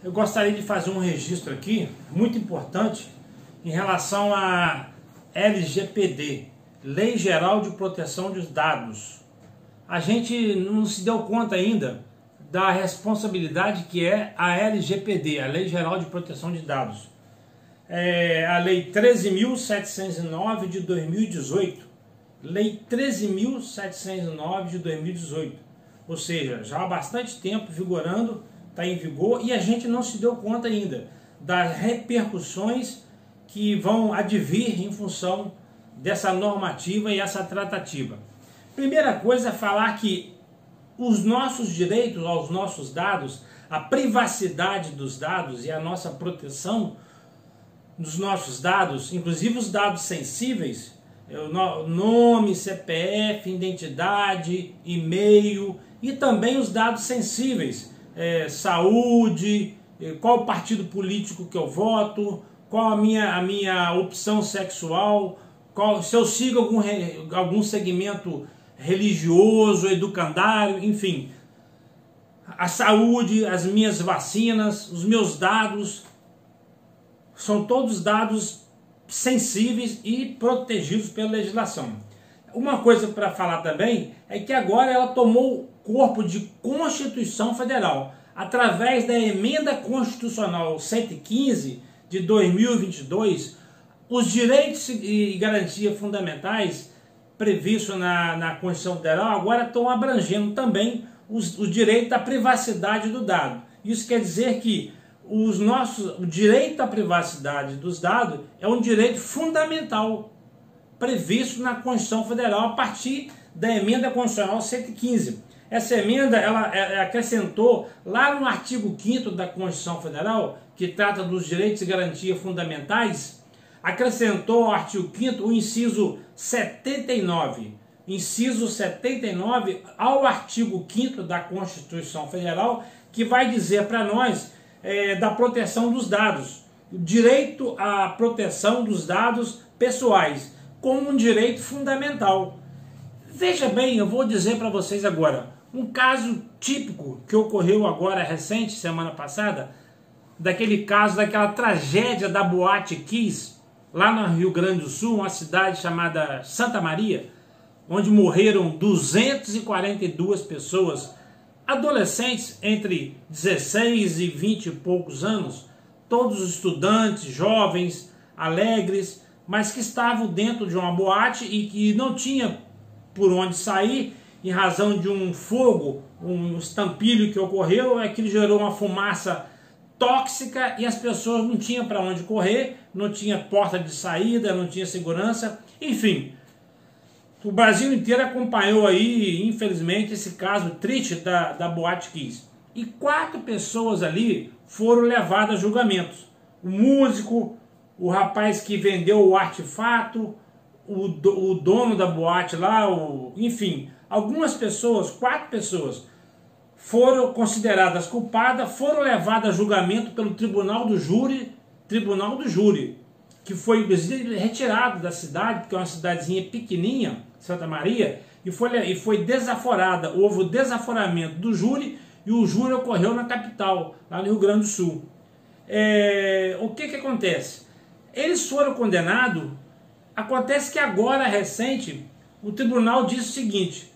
Eu gostaria de fazer um registro aqui, muito importante, em relação à LGPD, Lei Geral de Proteção dos Dados. A gente não se deu conta ainda da responsabilidade que é a LGPD, a Lei Geral de Proteção de Dados. É a Lei 13.709 de 2018, Lei 13.709 de 2018, ou seja, já há bastante tempo vigorando, está em vigor, e a gente não se deu conta ainda das repercussões que vão advir em função dessa normativa e essa tratativa. Primeira coisa é falar que os nossos direitos aos nossos dados, a privacidade dos dados e a nossa proteção dos nossos dados, inclusive os dados sensíveis, nome, CPF, identidade, e-mail, e também os dados sensíveis, saúde, qual partido político que eu voto, qual a minha opção sexual, se eu sigo algum segmento religioso, educandário, enfim, a saúde, as minhas vacinas, os meus dados, são todos dados sensíveis e protegidos pela legislação. Uma coisa para falar também é que agora ela tomou corpo de Constituição Federal, através da Emenda Constitucional 115 de 2022, os direitos e garantias fundamentais previstos na Constituição Federal agora estão abrangendo também o direito à privacidade do dado. Isso quer dizer que o direito à privacidade dos dados é um direito fundamental previsto na Constituição Federal a partir da Emenda Constitucional 115. Essa emenda ela acrescentou lá no artigo 5º da Constituição Federal, que trata dos direitos e garantias fundamentais, acrescentou ao artigo 5º o inciso 79. Inciso 79 ao artigo 5º da Constituição Federal, que vai dizer para nós da proteção dos dados, o direito à proteção dos dados pessoais, como um direito fundamental. Veja bem, eu vou dizer para vocês agora, um caso típico que ocorreu agora recente, semana passada, daquela tragédia da Boate Kiss, lá no Rio Grande do Sul, uma cidade chamada Santa Maria, onde morreram 242 pessoas, adolescentes entre 16 e 20 e poucos anos, todos estudantes, jovens, alegres, mas que estavam dentro de uma boate e que não tinha por onde sair, em razão de um fogo, um estampilho que ocorreu, que gerou uma fumaça tóxica e as pessoas não tinham para onde correr, não tinha porta de saída, não tinha segurança, enfim. O Brasil inteiro acompanhou aí, infelizmente, esse caso triste da Boate Kiss. E 4 pessoas ali foram levadas a julgamentos. O músico, o rapaz que vendeu o artefato, o dono da boate lá, enfim, algumas pessoas, 4 pessoas, foram consideradas culpadas, foram levadas a julgamento pelo Tribunal do Júri, que foi retirado da cidade, porque é uma cidadezinha pequenininha, Santa Maria, e foi desaforada. Houve o desaforamento do júri e o júri ocorreu na capital, lá no Rio Grande do Sul. O que acontece? Eles foram condenados. Acontece que agora, recente, o tribunal disse o seguinte: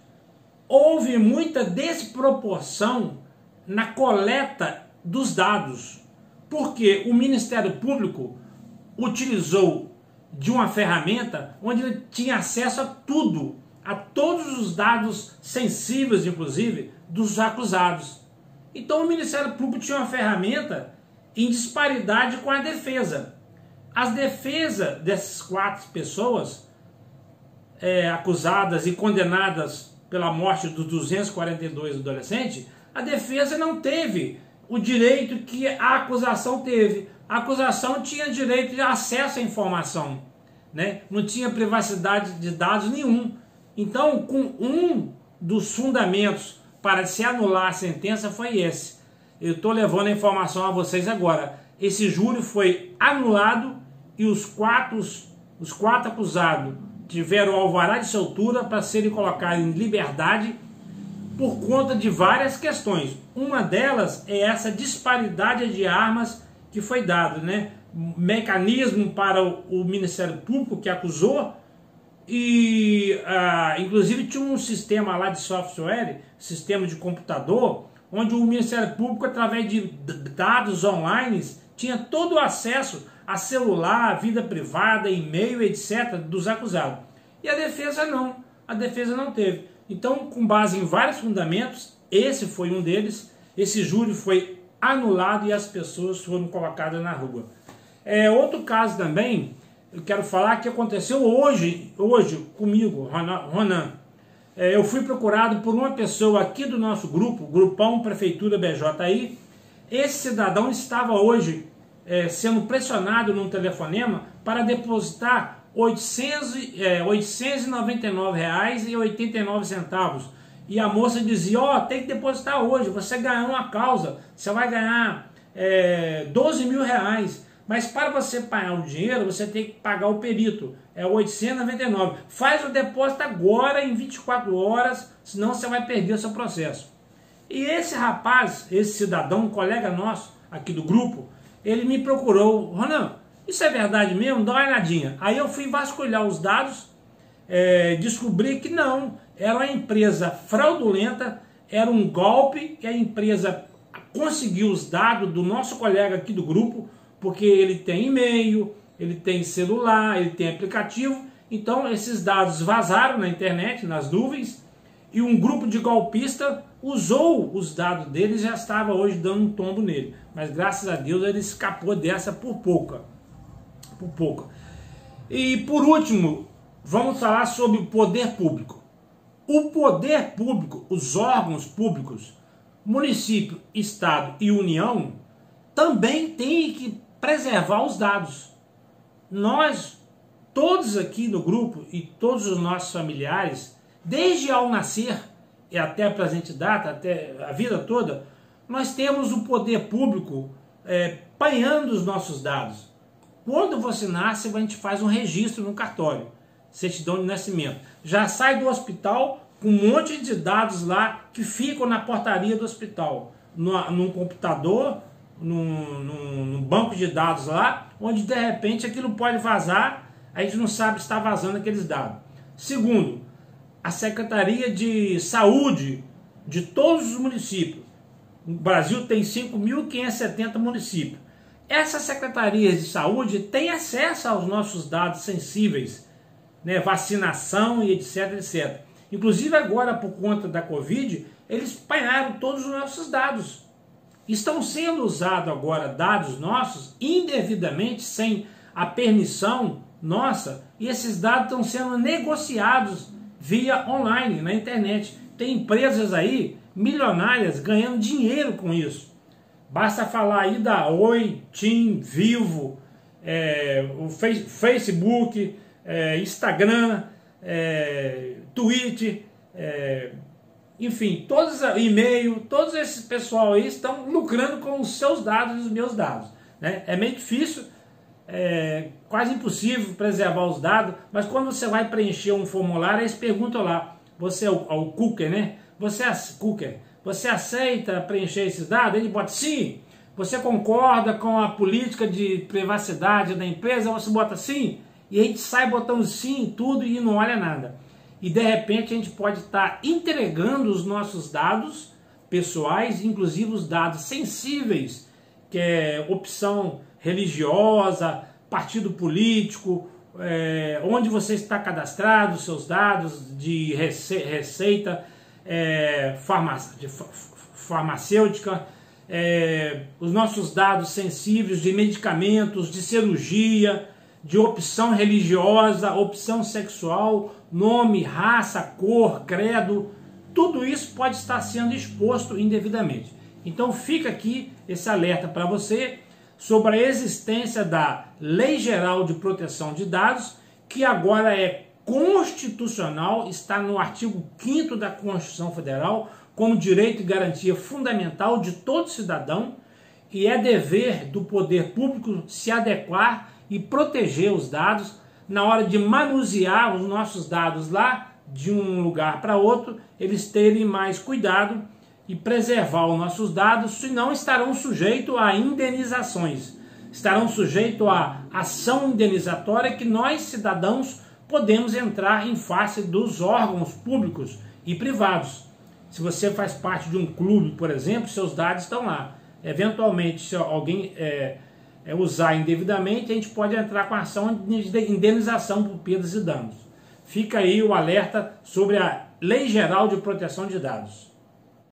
houve muita desproporção na coleta dos dados, porque o Ministério Público utilizou de uma ferramenta onde ele tinha acesso a tudo, a todos os dados sensíveis, inclusive, dos acusados. Então o Ministério Público tinha uma ferramenta em disparidade com a defesa. As defesas dessas 4 pessoas acusadas e condenadas pela morte dos 242 adolescentes, a defesa não teve o direito que a acusação teve. A acusação tinha direito de acesso à informação, né? Não tinha privacidade de dados nenhum. Então, um dos fundamentos para se anular a sentença foi esse. Eu estou levando a informação a vocês agora. Esse júri foi anulado e os quatro acusados tiveram alvará de soltura para serem colocados em liberdade por conta de várias questões. Uma delas é essa disparidade de armas que foi dado, né? Mecanismo para o Ministério Público que acusou, e inclusive tinha um sistema lá de software, sistema de computador, onde o Ministério Público, através de dados online, tinha todo o acesso a celular, vida privada, e-mail, etc., dos acusados. E a defesa não teve. Então, com base em vários fundamentos, esse foi um deles, esse júri foi anulado e as pessoas foram colocadas na rua. Outro caso também, eu quero falar que aconteceu hoje comigo, Ronan. Eu fui procurado por uma pessoa aqui do nosso grupo, Grupão Prefeitura BJI. Esse cidadão estava hoje sendo pressionado num telefonema para depositar R$ 899,89. E a moça dizia, tem que depositar hoje, você ganhou uma causa, você vai ganhar R$12 mil. Mas para você pagar o dinheiro, você tem que pagar o perito, é 899. Faz o depósito agora, em 24 horas, senão você vai perder o seu processo. E esse rapaz, esse cidadão, um colega nosso aqui do grupo, ele me procurou, Ronan, isso é verdade mesmo? Dá uma olhadinha. Aí eu fui vasculhar os dados, descobri que não, era uma empresa fraudulenta, era um golpe, que a empresa conseguiu os dados do nosso colega aqui do grupo, porque ele tem e-mail, ele tem celular, ele tem aplicativo, então esses dados vazaram na internet, nas nuvens, e um grupo de golpista usou os dados dele e já estava hoje dando um tombo nele. Mas graças a Deus ele escapou dessa por pouca. E por último, vamos falar sobre o poder público. O poder público, os órgãos públicos, município, estado e união, também tem que preservar os dados. Nós, todos aqui no grupo e todos os nossos familiares, desde ao nascer e até a presente data, até a vida toda, nós temos o poder público apanhando os nossos dados. Quando você nasce, a gente faz um registro no cartório, certidão de nascimento. Já sai do hospital com um monte de dados lá que ficam na portaria do hospital, num computador, num banco de dados lá, onde de repente aquilo pode vazar, a gente não sabe se está vazando aqueles dados. Segundo, a Secretaria de Saúde de todos os municípios. O Brasil tem 5.570 municípios. Essas secretarias de saúde têm acesso aos nossos dados sensíveis, né, vacinação e etc, etc. Inclusive agora, por conta da Covid, eles apanharam todos os nossos dados. Estão sendo usados agora dados nossos indevidamente, sem a permissão nossa, e esses dados estão sendo negociados via online, na internet. Tem empresas aí, milionárias, ganhando dinheiro com isso. Basta falar aí da Oi, TIM, Vivo, o Facebook, Instagram, Twitter, enfim, todos e-mail, todos esses pessoal aí estão lucrando com os seus dados e os meus dados, né? É meio difícil, quase impossível preservar os dados, mas quando você vai preencher um formulário, eles perguntam lá, você é o cookie, né? Você aceita preencher esses dados? Ele bota sim. Você concorda com a política de privacidade da empresa? Você bota sim. E a gente sai botando sim em tudo e não olha nada. E de repente a gente pode estar entregando os nossos dados pessoais, inclusive os dados sensíveis, que é opção religiosa, partido político, onde você está cadastrado, seus dados de receita, farmacêutica, os nossos dados sensíveis de medicamentos, de cirurgia, de opção religiosa, opção sexual, nome, raça, cor, credo, tudo isso pode estar sendo exposto indevidamente. Então fica aqui esse alerta para você sobre a existência da Lei Geral de Proteção de Dados, que agora é constitucional, está no artigo 5º da Constituição Federal, como direito e garantia fundamental de todo cidadão, e é dever do poder público se adequar e proteger os dados na hora de manusear os nossos dados lá de um lugar para outro, eles terem mais cuidado e preservar os nossos dados, senão estarão sujeitos a indenizações, estarão sujeitos a ação indenizatória que nós, cidadãos, podemos entrar em face dos órgãos públicos e privados. Se você faz parte de um clube, por exemplo, seus dados estão lá. Eventualmente, se alguém usar indevidamente, a gente pode entrar com ação de indenização por perdas e danos. Fica aí o alerta sobre a Lei Geral de Proteção de Dados.